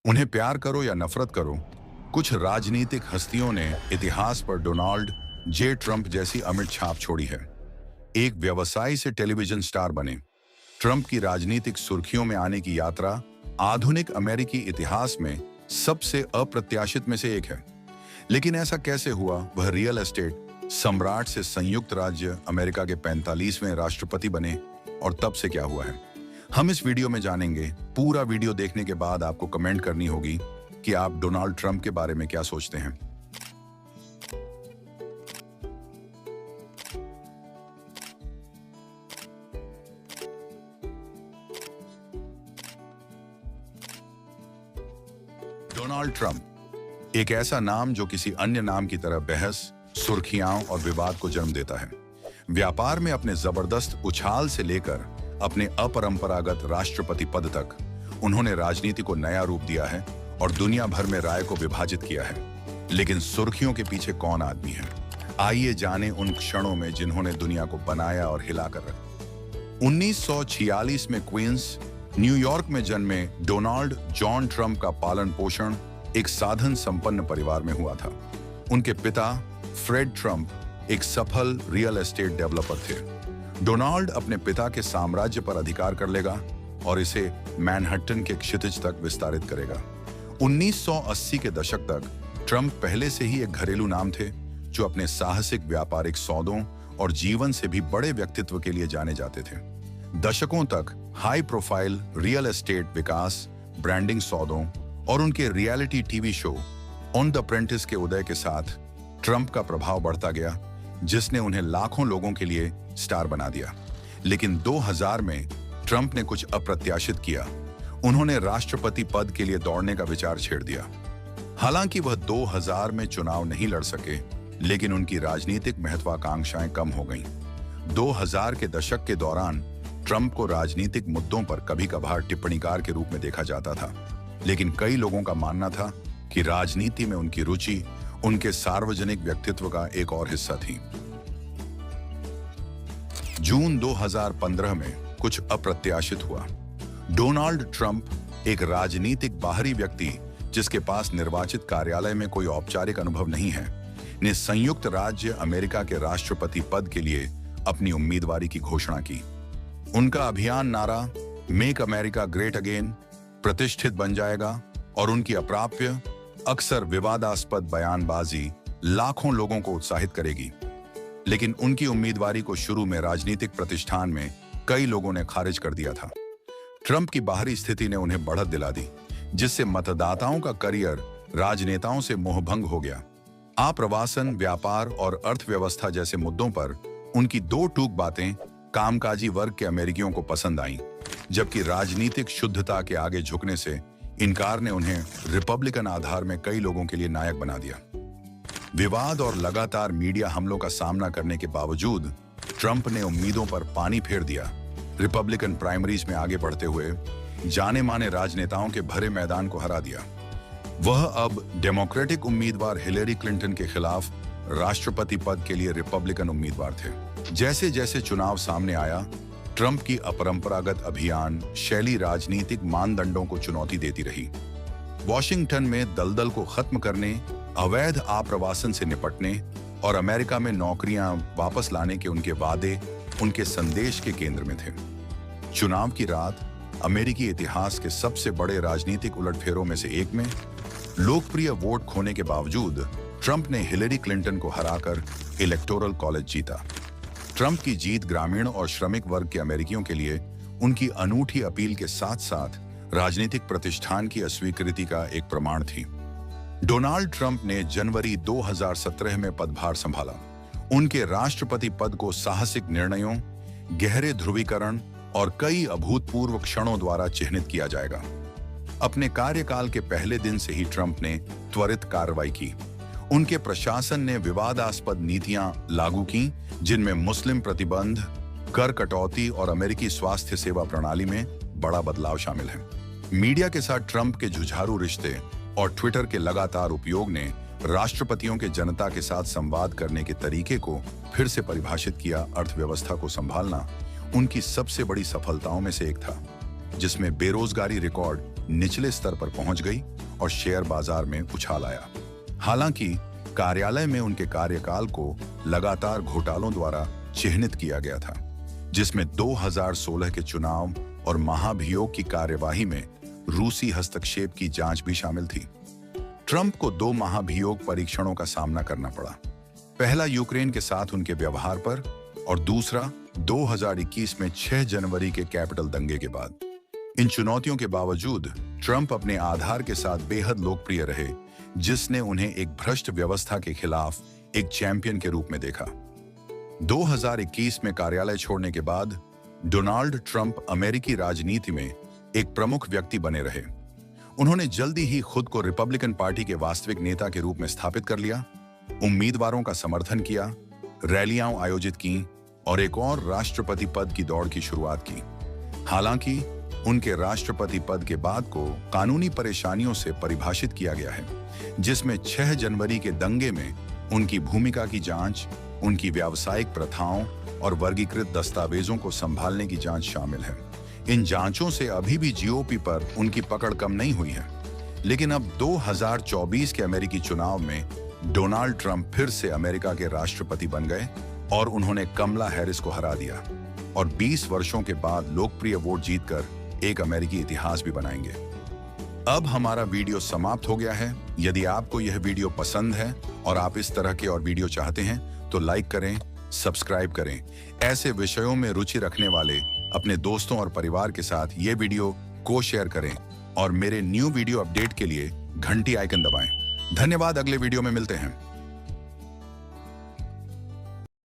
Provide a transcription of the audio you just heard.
उन्हें प्यार करो या नफरत करो, कुछ राजनीतिक हस्तियों ने इतिहास पर डोनाल्ड जे ट्रंप जैसी अमिट छाप छोड़ी है। एक व्यवसायी से टेलीविजन स्टार बने, ट्रंप की राजनीतिक सुर्खियों में आने की यात्रा आधुनिक अमेरिकी इतिहास में सबसे अप्रत्याशित में से एक है। लेकिन ऐसा कैसे हुआ? वह रियल एस्टेट सम्राट से संयुक्त राज्य अमेरिका के 45वें राष्ट्रपति बने, और तब से क्या हुआ है, हम इस वीडियो में जानेंगे। पूरा वीडियो देखने के बाद आपको कमेंट करनी होगी कि आप डोनाल्ड ट्रंप के बारे में क्या सोचते हैं। डोनाल्ड ट्रंप एक ऐसा नाम जो किसी अन्य नाम की तरह बहस, सुर्खियां और विवाद को जन्म देता है। व्यापार में अपने जबरदस्त उछाल से लेकर अपने अपरंपरागत राष्ट्रपति पद तक उन्होंने राजनीति को नया रूप दिया है और दुनिया भर में राय को विभाजित किया है। लेकिन सुर्खियों के पीछे कौन आदमी है? आइए जानें उन क्षणों में जिन्होंने दुनिया को बनाया और हिलाकर रखा। 1946 में क्वींस, न्यूयॉर्क में जन्मे डोनाल्ड जॉन ट्रंप का पालन पोषण एक साधन संपन्न परिवार में हुआ था। उनके पिता फ्रेड ट्रंप एक सफल रियल एस्टेट डेवलपर थे। डोनाल्ड अपने पिता के साम्राज्य पर अधिकार कर लेगा और इसे मैनहट्टन के क्षितिज तक विस्तारित करेगा। 1980 के दशक तक ट्रंप पहले से ही एक घरेलू नाम थे जो अपने साहसिक व्यापारिक सौदों और जीवन से भी बड़े व्यक्तित्व के लिए जाने जाते थे। दशकों तक हाई प्रोफाइल रियल एस्टेट विकास, ब्रांडिंग सौदों और उनके reality TV show on the apprentice के उदय के साथ ट्रंप का प्रभाव बढ़ता गया, जिसने उन्हें लाखों लोगों के लिए स्टार बना दिया। लेकिन 2000 में ट्रंप ने कुछ अप्रत्याशित किया। उन्होंने राष्ट्रपति पद के लिए दौड़ने का विचार छेड़ दिया। हालांकि वह 2000 में चुनाव नहीं लड़ सके, लेकिन उनकी राजनीतिक महत्वाकांक्षाएं कम हो गईं। 2000 के दशक के दौरान ट्रंप को राजनीतिक मुद्दों पर कभी-कभार टिप्पणीकार के रूप में देखा जाता था, लेकिन कई लोगों का मानना था कि राजनीति में उनकी रुचि उनके सार्वजनिक व्यक्तित्व का एक और हिस्सा थी। जून 2015 में कुछ अप्रत्याशित हुआ। डोनाल्ड ट्रंप, एक राजनीतिक बाहरी व्यक्ति जिसके पास निर्वाचित कार्यालय में कोई औपचारिक अनुभव नहीं है, ने संयुक्त राज्य अमेरिका के राष्ट्रपति पद के लिए अपनी उम्मीदवारी की घोषणा की। उनका अभियान नारा मेक अमेरिका ग्रेट अगेन प्रतिष्ठित बन जाएगा और उनकी अप्राप्य, अक्सर विवादास्पद बयानबाजी लाखों लोगों को उत्साहित करेगी। लेकिन उनकी उम्मीदवारी को शुरू में राजनीतिक प्रतिष्ठान में कई लोगों ने खारिज कर दिया था। ट्रंप की बाहरी स्थिति ने उन्हें बढ़त दिला दी, जिससे मतदाताओं का करियर राजनेताओं से मोहभंग हो गया। आप्रवासन, व्यापार और अर्थव्यवस्था जैसे मुद्दों पर उनकी दो टूक बातें कामकाजी वर्ग के अमेरिकियों को पसंद आईं, जबकि राजनीतिक शुद्धता के आगे झुकने से इनकार ने उन्हें रिपब्लिकन आधार में कई लोगों के लिए नायक बना दिया। विवाद और लगातार मीडिया हमलों का सामना करने के बावजूद ट्रंप ने उम्मीदों पर पानी फेर दिया। रिपब्लिकन प्राइमरीज में आगे बढ़ते हुए जाने माने राजनेताओं के भरे मैदान को हरा दिया। वह अब डेमोक्रेटिक उम्मीदवार हिलेरी क्लिंटन के खिलाफ राष्ट्रपति पद के लिए रिपब्लिकन उम्मीदवार थे। जैसे जैसे चुनाव सामने आया, ट्रंप की अपरंपरागत अभियान शैली राजनीतिक मानदंडों को चुनौती देती रही। वॉशिंगटन में दलदल को खत्म करने, अवैध आप्रवासन से निपटने और अमेरिका में नौकरियां वापस लाने के उनके वादे उनके संदेश के केंद्र में थे। चुनाव की रात अमेरिकी इतिहास के सबसे बड़े राजनीतिक उलटफेरों में से एक में लोकप्रिय वोट खोने के बावजूद ट्रंप ने हिलेरी क्लिंटन को हराकर इलेक्टोरल कॉलेज जीता। ट्रंप की जीत ग्रामीण और श्रमिक वर्ग के अमेरिकियों के लिए उनकी अनूठी अपील के साथ साथ राजनीतिक प्रतिष्ठान की अस्वीकृति का एक प्रमाण थी। डोनाल्ड ट्रंप ने जनवरी 2017 में पदभार संभाला। उनके राष्ट्रपति पद को साहसिक निर्णयों, गहरे ध्रुवीकरण और कई अभूतपूर्व क्षणों द्वारा चिह्नित किया जाएगा। अपने कार्यकाल के पहले दिन से ही ट्रंप ने त्वरित कार्रवाई की। उनके प्रशासन ने विवादास्पद नीतियां लागू की, जिनमें मुस्लिम प्रतिबंध, कर कटौती और अमेरिकी स्वास्थ्य सेवा प्रणाली में बड़ा बदलाव शामिल है। मीडिया के साथ ट्रंप के जुझारू रिश्ते और ट्विटर के लगातार उपयोग ने राष्ट्रपतियों के जनता के साथ संवाद करने के तरीके को फिर से परिभाषित किया। अर्थव्यवस्था को संभालना उनकी सबसे बड़ी सफलताओं में से एक था, जिसमें बेरोजगारी रिकॉर्ड निचले स्तर पर पहुंच गई और शेयर बाजार में उछाल आया। हालांकि कार्यालय में उनके कार्यकाल को लगातार घोटालों द्वारा चिह्नित किया गया था, जिसमें 2016 के चुनाव और महाभियोग की कार्यवाही में रूसी हस्तक्षेप की जांच भी शामिल थी। ट्रंप को 2 महाभियोग परीक्षणों का सामना करना पड़ा। पहला यूक्रेन के साथ उनके व्यवहार पर और दूसरा 2021 में 6 जनवरी के कैपिटल दंगे के बाद। इन चुनौतियों के बावजूद ट्रंप अपने आधार के साथ बेहद लोकप्रिय रहे, जिसने उन्हें एक भ्रष्ट व्यवस्था के खिलाफ एक चैंपियन के रूप में देखा। 2021 में कार्यालय छोड़ने के बाद डोनाल्ड ट्रंप अमेरिकी राजनीति में एक प्रमुख व्यक्ति बने रहे। उन्होंने जल्दी ही खुद को रिपब्लिकन पार्टी के वास्तविक नेता के रूप में स्थापित कर लिया, उम्मीदवारों का समर्थन किया, रैलियां आयोजित की और एक और राष्ट्रपति पद की दौड़ की शुरुआत की। हालांकि उनके राष्ट्रपति पद के बाद को कानूनी परेशानियों से परिभाषित किया गया है, जिसमें 6 जनवरी के दंगे में उनकी भूमिका की जांच, उनकी व्यावसायिक प्रथाओं और वर्गीकृत दस्तावेजों को संभालने की जांच शामिल है। इन जांचों से अभी भी जीओपी पर उनकी पकड़ कम नहीं हुई है, लेकिन अब 2024 के अमेरिकी चुनाव में डोनाल्ड ट्रंप फिर से अमेरिका के राष्ट्रपति बन गए और उन्होंने कमला हैरिस को हरा दिया और 20 वर्षों के बाद लोकप्रिय वोट जीतकर एक अमेरिकी इतिहास भी बनाएंगे। अब हमारा वीडियो समाप्त हो गया है। यदि आपको यह वीडियो पसंद है और आप इस तरह के और वीडियो चाहते हैं तो लाइक करें, सब्सक्राइब करें। ऐसे विषयों में रुचि रखने वाले अपने दोस्तों और परिवार के साथ ये वीडियो को शेयर करें और मेरे न्यू वीडियो अपडेट के लिए घंटी आइकन दबाएं। धन्यवाद। अगले वीडियो में मिलते हैं।